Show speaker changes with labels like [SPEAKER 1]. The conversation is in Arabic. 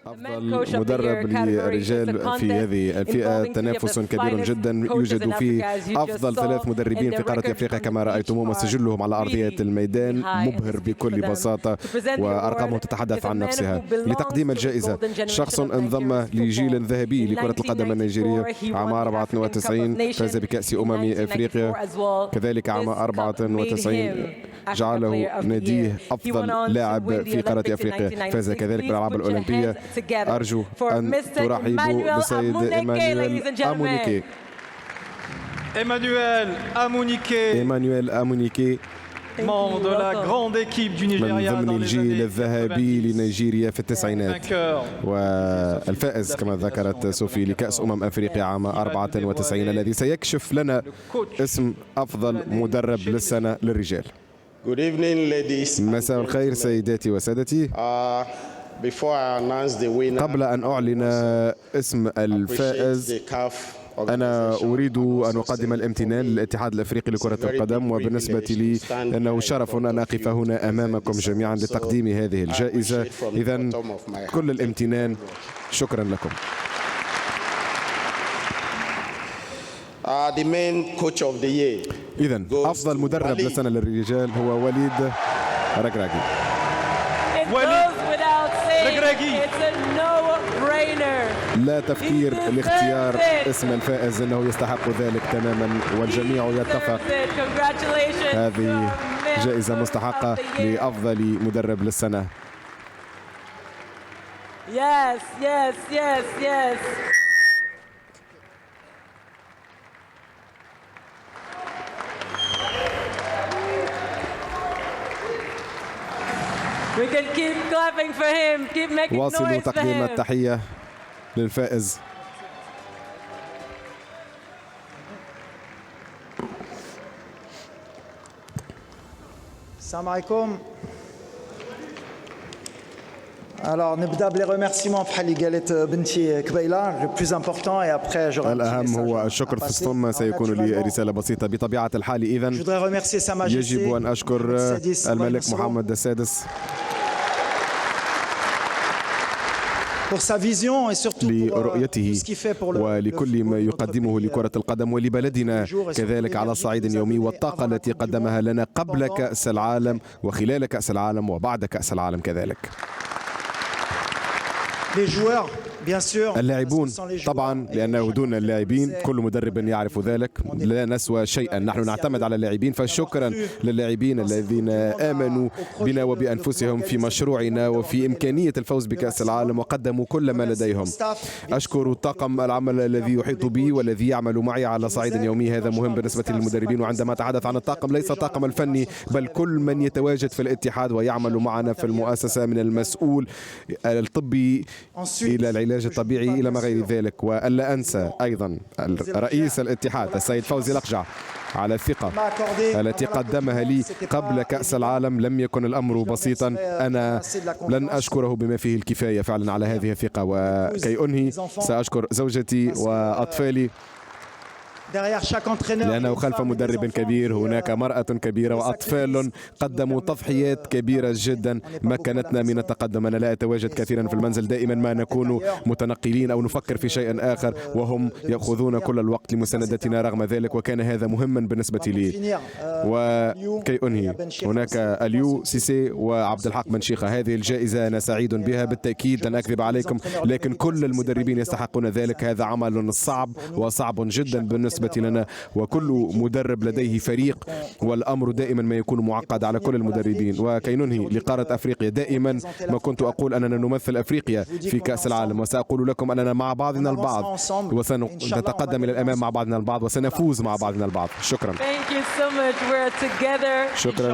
[SPEAKER 1] أفضل مدرب للرجال في هذه الفئة. تنافس كبير جدا، يوجد فيه أفضل 3 مدربين في قارة أفريقيا كما رأيتموهم، وسجلهم على أرضية الميدان مبهر بكل بساطة، وأرقامهم تتحدث عن نفسها. لتقديم الجائزة شخص انضم لجيل ذهبي لكرة القدم النيجيرية عام 94، فاز بكأس أفريقيا، كذلك عام 94 جعله ناديه أفضل لاعب في قارة أفريقيا، فاز كذلك بالألعاب الأولمبية. أرجو أن ترحبوا بالسيد إيمانويل أمونيكي من ضمن الجيل الذهبي لنيجيريا في التسعينات، والفائز كما ذكرت سوفي لكأس أفريقيا عام 94، الذي سيكشف لنا اسم أفضل مدرب للسنة للرجال. مساء الخير سيداتي وسادتي. قبل أن أعلن اسم الفائز، أنا أريد أن أقدم الامتنان للاتحاد الأفريقي لكرة القدم، وبالنسبة لي أنه شرف أن أقف هنا أمامكم جميعا لتقديم هذه الجائزة. إذن كل الامتنان، شكرا لكم. إذن أفضل مدرب للسنة للرجال هو وليد ركراكي. لا تفكير لاختيار اسم الفائز، انه يستحق ذلك تماما والجميع يتفق. هذه جائزة مستحقة لأفضل مدرب للسنة.
[SPEAKER 2] Yes, yes, yes, yes. We can keep clapping for him. Keep making noise for him.
[SPEAKER 1] واصلوا تقديم التحية للفائز.
[SPEAKER 3] السلام عليكم. Alors نبدأ بلي remerciements بحال اللي قالت بنتي قبيلة. Le plus important et après j'aurai.
[SPEAKER 1] الأهم هو الشكر، ثم سيكون لي رسالة بسيطة بطبيعة الحال. إذن يجب أن أشكر الملك محمد السادس لرؤيته ولكل ما يقدمه لكرة القدم ولبلدنا كذلك على الصعيد اليومي، والطاقة التي قدمها لنا قبل كأس العالم وخلال كأس العالم وبعد كأس العالم كذلك. اللاعبون طبعا، لأنه دون اللاعبين كل مدرب يعرف ذلك لا نسوى شيئا، نحن نعتمد على اللاعبين، فشكرا للاعبين الذين آمنوا بنا وبأنفسهم في مشروعنا وفي إمكانية الفوز بكأس العالم وقدموا كل ما لديهم. أشكر طاقم العمل الذي يحيط بي والذي يعمل معي على صعيد يومي، هذا مهم بالنسبة للمدربين. وعندما أتحدث عن الطاقم ليس الطاقم الفني بل كل من يتواجد في الاتحاد ويعمل معنا في المؤسسة، من المسؤول الطبي إلى العلاج الطبيعي إلى ما غير ذلك. وألا أنسى أيضا رئيس الاتحاد السيد فوزي لقجع على الثقة التي قدمها لي قبل كأس العالم. لم يكن الأمر بسيطا، أنا لن أشكره بما فيه الكفاية فعلا على هذه الثقة. وكي أنهي سأشكر زوجتي وأطفالي، لأنه خلف مدرب كبير هناك مرأة كبيرة وأطفال قدموا تضحيات كبيرة جدا مكنتنا من التقدم. أنا لا أتواجد كثيرا في المنزل، دائما ما نكون متنقلين أو نفكر في شيء آخر، وهم يأخذون كل الوقت لمساندتنا رغم ذلك، وكان هذا مهما بالنسبة لي. وكي أنهي، هناك اليو سيسي وعبد الحق بن شيخة. هذه الجائزة أنا سعيد بها بالتأكيد، لن أكذب عليكم، لكن كل المدربين يستحقون ذلك. هذا عمل صعب وصعب جدا بالنسبة لنا، وكل مدرب لديه فريق، والأمر دائما ما يكون معقد على كل المدربين. وكي ننهي لقارة أفريقيا، دائما ما كنت أقول أننا نمثل أفريقيا في كأس العالم، وسأقول لكم أننا مع بعضنا البعض وسنتقدم إلى الأمام مع بعضنا البعض وسنفوز مع بعضنا البعض. شكرا.
[SPEAKER 2] Thank you so much. We're together.
[SPEAKER 1] شكرا.